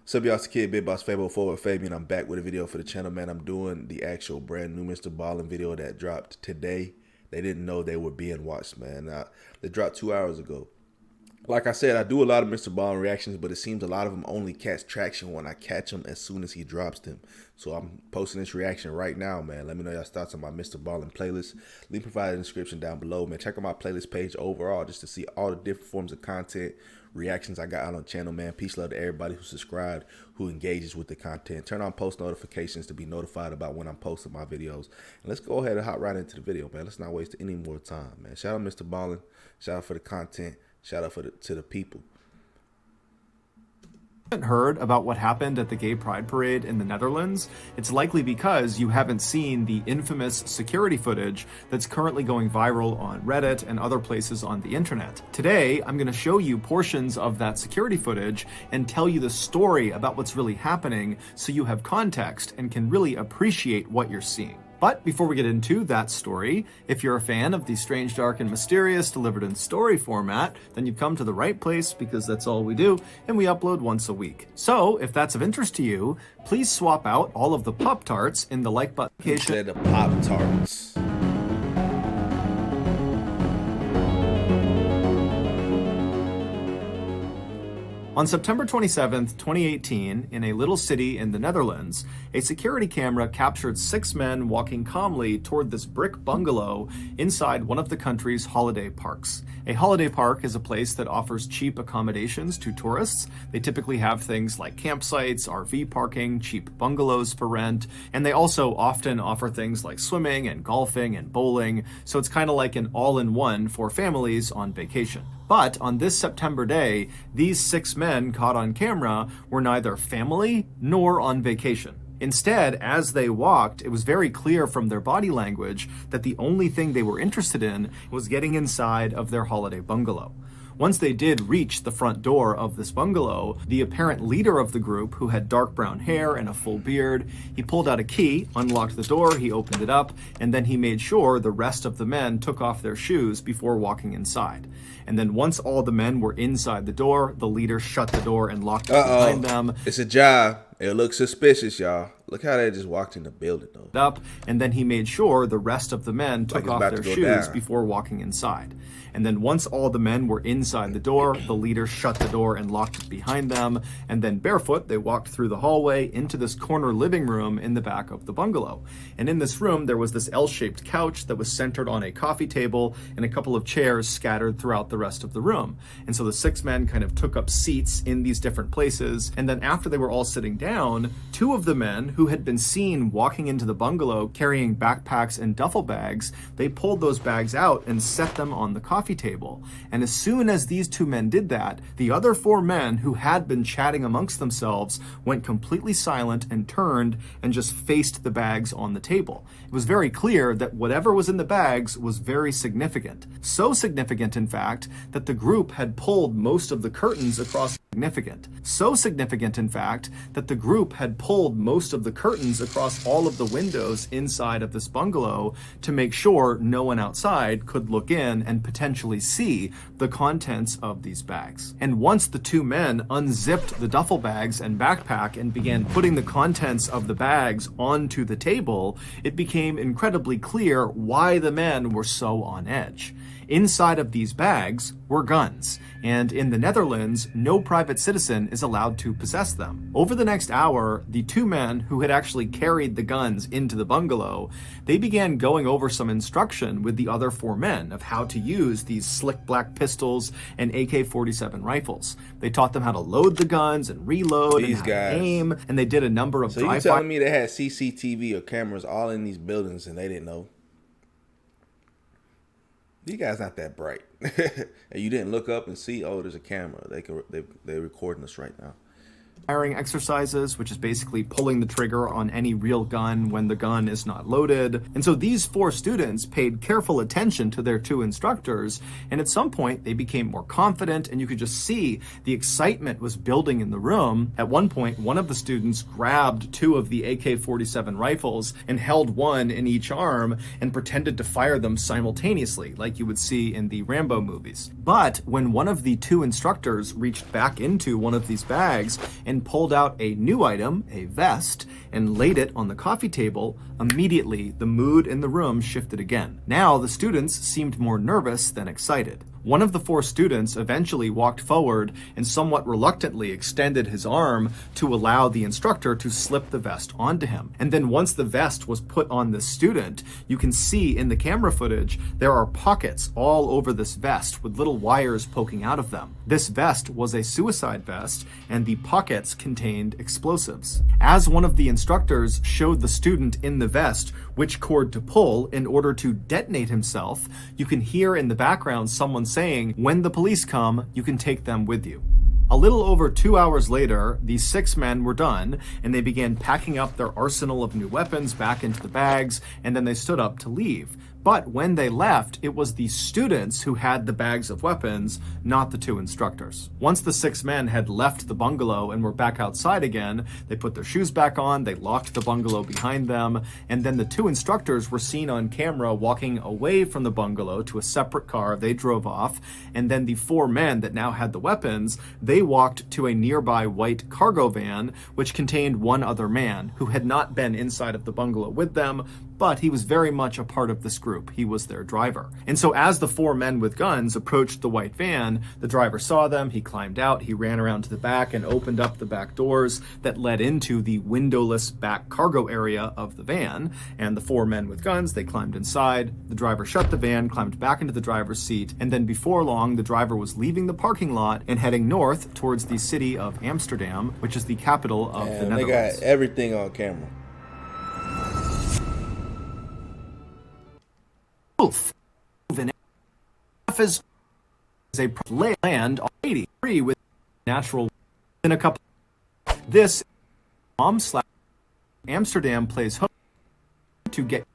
What's up, y'all? It's the kid, BigBossFabo, FortWorthFabian. I'm back with a video for the channel, man. I'm doing the actual brand new MrBallen video that dropped today. They didn't know they were being watched, man. They dropped 2 hours ago. Like I said, I do a lot of MrBallen reactions, but it seems a lot of them only catch traction when I catch them as soon as he drops them. So I'm posting this reaction right now, man. Let me know your thoughts on my MrBallen playlist. Link provided in the description down below, man. Check out my playlist page overall just to see all the different forms of content, reactions I got out on the channel, man. Peace, love to everybody who subscribed, who engages with the content. Turn on post notifications to be notified about when I'm posting my videos. And let's go ahead and hop right into the video, man. Let's not waste any more time, man. Shout out MrBallen. Shout out for the content. Shout out to the people. Haven't heard about what happened at the Gay Pride Parade in the Netherlands, it's likely because you haven't seen the infamous security footage that's currently going viral on Reddit and other places on the internet. Today, I'm going to show you portions of that security footage and tell you the story about what's really happening so you have context and can really appreciate what you're seeing. But before we get into that story, if you're a fan of the strange, dark, and mysterious delivered in story format, then you've come to the right place because that's all we do, and we upload once a week. So if that's of interest to you, please swap out all of the Pop-Tarts in the like button. Said the Pop-Tarts. On September 27th, 2018, in a little city in the Netherlands, a security camera captured 6 men walking calmly toward this brick bungalow inside one of the country's holiday parks. A holiday park is a place that offers cheap accommodations to tourists. They typically have things like campsites, RV parking, cheap bungalows for rent, and they also often offer things like swimming and golfing and bowling, so it's kind of like an all-in-one for families on vacation. But on this September day, these 6 men caught on camera were neither family nor on vacation. Instead, as they walked, it was very clear from their body language that the only thing they were interested in was getting inside of their holiday bungalow. Once they did reach the front door of this bungalow, the apparent leader of the group, who had dark brown hair and a full beard, he pulled out a key, unlocked the door, he opened it up, and then he made sure the rest of the men took off their shoes before walking inside. And then once all the men were inside the door, the leader shut the door and locked it behind them. It's a job. It looks suspicious, y'all. Look how they just walked in the building, though. And then he made sure the rest of the men took off their shoes before walking inside. And then once all the men were inside the door, the leader shut the door and locked it behind them. And then barefoot, they walked through the hallway into this corner living room in the back of the bungalow. And in this room, there was this L-shaped couch that was centered on a coffee table and a couple of chairs scattered throughout the rest of the room. And so the 6 men kind of took up seats in these different places. And then after they were all sitting down, 2 of the men who had been seen walking into the bungalow carrying backpacks and duffel bags, they pulled those bags out and set them on the coffee table. And as soon as these 2 men did that, the other 4 men who had been chatting amongst themselves went completely silent and turned and just faced the bags on the table. It was very clear that whatever was in the bags was very significant. So significant, in fact, that the group had pulled most of the curtains across So significant, in fact, that the group had pulled most of the curtains across all of the windows inside of this bungalow to make sure no one outside could look in and potentially see the contents of these bags. And once the 2 men unzipped the duffel bags and backpack and began putting the contents of the bags onto the table, it became incredibly clear why the men were so on edge. Inside of these bags were guns, and in the Netherlands, no private citizen is allowed to possess them. Over the next hour, the 2 men who had actually carried the guns into the bungalow, they began going over some instruction with the other 4 men of how to use these slick black pistols and AK-47 rifles. They taught them how to load the guns and reload and how to aim, and they did a number of drive-by. So you telling me they had CCTV or cameras all in these buildings and they didn't know? You guys not that bright. And you didn't look up and see, oh, there's a camera. They're recording us right now. Firing exercises, which is basically pulling the trigger on any real gun when the gun is not loaded. And so these 4 students paid careful attention to their 2 instructors, and at some point they became more confident, and you could just see the excitement was building in the room. At one point, one of the students grabbed 2 of the AK-47 rifles and held one in each arm and pretended to fire them simultaneously, like you would see in the Rambo movies. But when one of the 2 instructors reached back into one of these bags and and pulled out a new item, a vest, and laid it on the coffee table, immediately the mood in the room shifted again. Now the students seemed more nervous than excited. One of the 4 students eventually walked forward and somewhat reluctantly extended his arm to allow the instructor to slip the vest onto him. And then once the vest was put on the student, you can see in the camera footage there are pockets all over this vest with little wires poking out of them. This vest was a suicide vest, and the pockets contained explosives. As one of the instructors showed the student in the vest which cord to pull in order to detonate himself, you can hear in the background someone saying, "When the police come, you can take them with you." A little over 2 hours later, these 6 men were done, and they began packing up their arsenal of new weapons back into the bags, and then they stood up to leave. But when they left, it was the students who had the bags of weapons, not the 2 instructors. Once the 6 men had left the bungalow and were back outside again, they put their shoes back on, they locked the bungalow behind them, and then the 2 instructors were seen on camera walking away from the bungalow to a separate car. They drove off, and then the 4 men that now had the weapons, they walked to a nearby white cargo van, which contained 1 other man who had not been inside of the bungalow with them, but he was very much a part of this group. He was their driver. And so as the 4 men with guns approached the white van, the driver saw them, he climbed out, he ran around to the back and opened up the back doors that led into the windowless back cargo area of the van. And the 4 men with guns, they climbed inside, the driver shut the van, climbed back into the driver's seat, and then before long, the driver was leaving the parking lot and heading north towards the city of Amsterdam, which is the capital of the Netherlands. They got everything on camera. Is a land already free with natural in a couple. This Amsterdam plays host to get.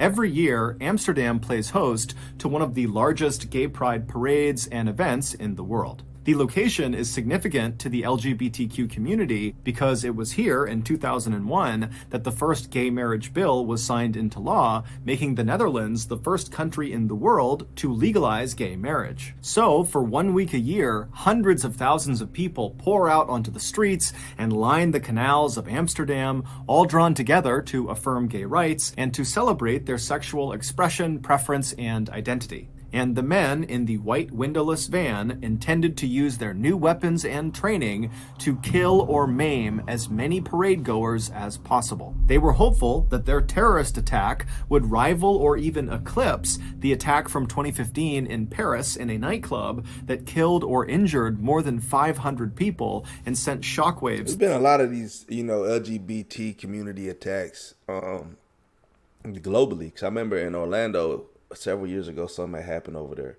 Every year, Amsterdam plays host to one of the largest gay pride parades and events in the world. The location is significant to the LGBTQ community because it was here in 2001 that the first gay marriage bill was signed into law, making the Netherlands the first country in the world to legalize gay marriage. So, for 1 week a year, hundreds of thousands of people pour out onto the streets and line the canals of Amsterdam, all drawn together to affirm gay rights and to celebrate their sexual expression, preference, and identity. And the men in the white windowless van intended to use their new weapons and training to kill or maim as many parade goers as possible. They were hopeful that their terrorist attack would rival or even eclipse the attack from 2015 in Paris in a nightclub that killed or injured more than 500 people and sent shockwaves. There's been a lot of these, LGBT community attacks globally. Because I remember in Orlando, several years ago, something had happened over there,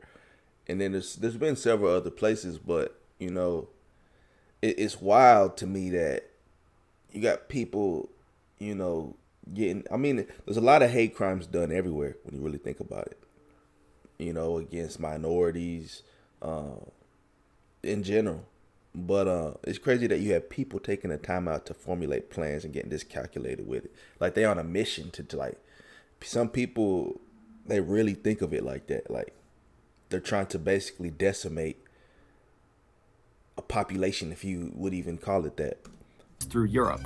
and then there's been several other places, but it's wild to me that you got people, getting. I mean, there's a lot of hate crimes done everywhere when you really think about it. Against minorities, in general, but it's crazy that you have people taking the time out to formulate plans and getting this calculated with it, like they're on a mission to like. Some people, they really think of it like that. Like they're trying to basically decimate a population, if you would even call it that. Through Europe.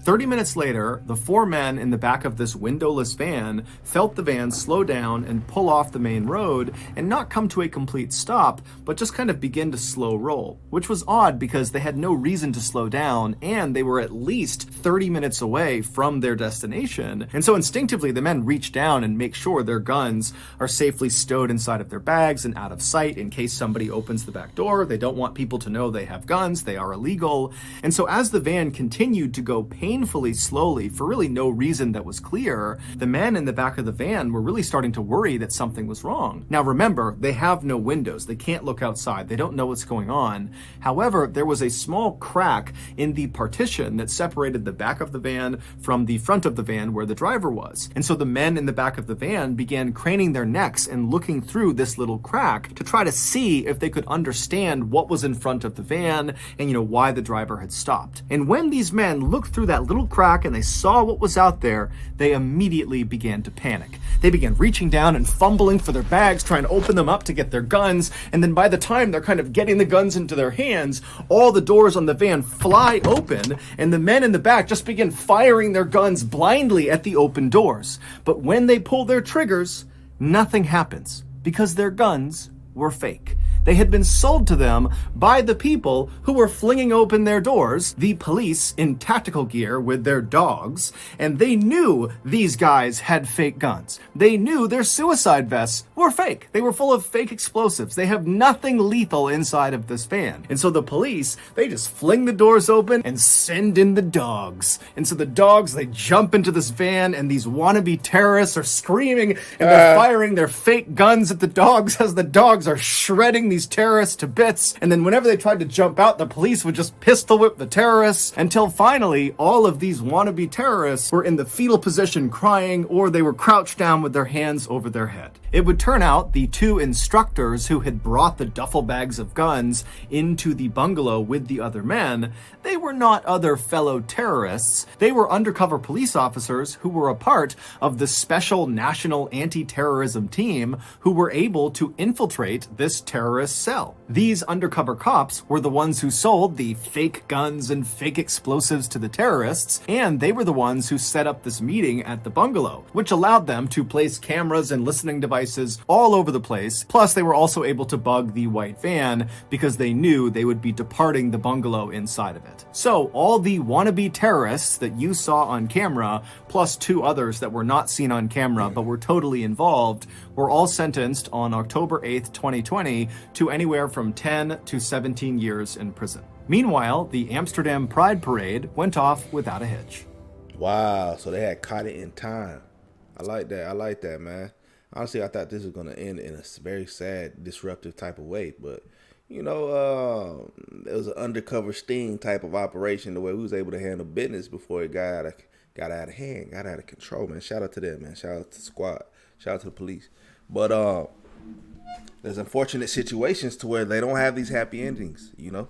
30 minutes later, the 4 men in the back of this windowless van felt the van slow down and pull off the main road and not come to a complete stop, but just kind of begin to slow roll, which was odd because they had no reason to slow down and they were at least 30 minutes away from their destination. And so instinctively, the men reach down and make sure their guns are safely stowed inside of their bags and out of sight in case somebody opens the back door. They don't want people to know they have guns. They are illegal. And so as the van continued to go painfully slowly for really no reason that was clear, the men in the back of the van were really starting to worry that something was wrong. Now remember, they have no windows. They can't look outside. They don't know what's going on. However, there was a small crack in the partition that separated the back of the van from the front of the van where the driver was. And so the men in the back of the van began craning their necks and looking through this little crack to try to see if they could understand what was in front of the van and, why the driver had stopped. And when these men looked through that that little crack and they saw what was out there, they immediately began to panic. They began reaching down and fumbling for their bags, trying to open them up to get their guns. And then by the time they're kind of getting the guns into their hands, all the doors on the van fly open, and the men in the back just begin firing their guns blindly at the open doors. But when they pull their triggers, nothing happens because their guns were fake. They had been sold to them by the people who were flinging open their doors, the police in tactical gear with their dogs, and they knew these guys had fake guns. They knew their suicide vests were fake. They were full of fake explosives. They have nothing lethal inside of this van. And so the police, they just fling the doors open and send in the dogs. And so the dogs, they jump into this van, and these wannabe terrorists are screaming, and they're firing their fake guns at the dogs as the dogs are shredding these terrorists to bits. And then whenever they tried to jump out, the police would just pistol whip the terrorists until finally all of these wannabe terrorists were in the fetal position crying, or they were crouched down with their hands over their head. It would turn out the two instructors who had brought the duffel bags of guns into the bungalow with the other men, they were not other fellow terrorists. They were undercover police officers who were a part of the special national anti-terrorism team who were able to infiltrate this terrorist cell. These undercover cops were the ones who sold the fake guns and fake explosives to the terrorists, and they were the ones who set up this meeting at the bungalow, which allowed them to place cameras and listening devices all over the place. Plus, they were also able to bug the white van because they knew they would be departing the bungalow inside of it. So all the wannabe terrorists that you saw on camera, plus two others that were not seen on camera but were totally involved, were all sentenced on October 8th, 2020 to anywhere from 10 to 17 years in prison. Meanwhile, the Amsterdam Pride Parade went off without a hitch. Wow, so they had caught it in time. I like that, man. Honestly, I thought this was going to end in a very sad, disruptive type of way. But, you know, it was an undercover sting type of operation, the way we was able to handle business before it got out of hand, got out of control, man. Shout out to them, man. Shout out to the squad. Shout out to the police. But there's unfortunate situations to where they don't have these happy endings, you know.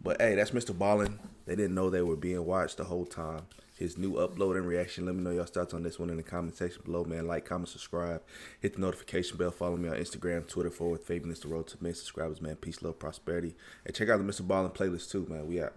But, hey, that's MrBallen. They didn't know they were being watched the whole time. His new upload and reaction. Let me know y'all thoughts on this one in the comment section below, man. Like, comment, subscribe. Hit the notification bell. Follow me on Instagram, Twitter, FortWorthFabian. It's the road to million subscribers, man. Peace, love, prosperity. And check out the MrBallen playlist too, man. We out.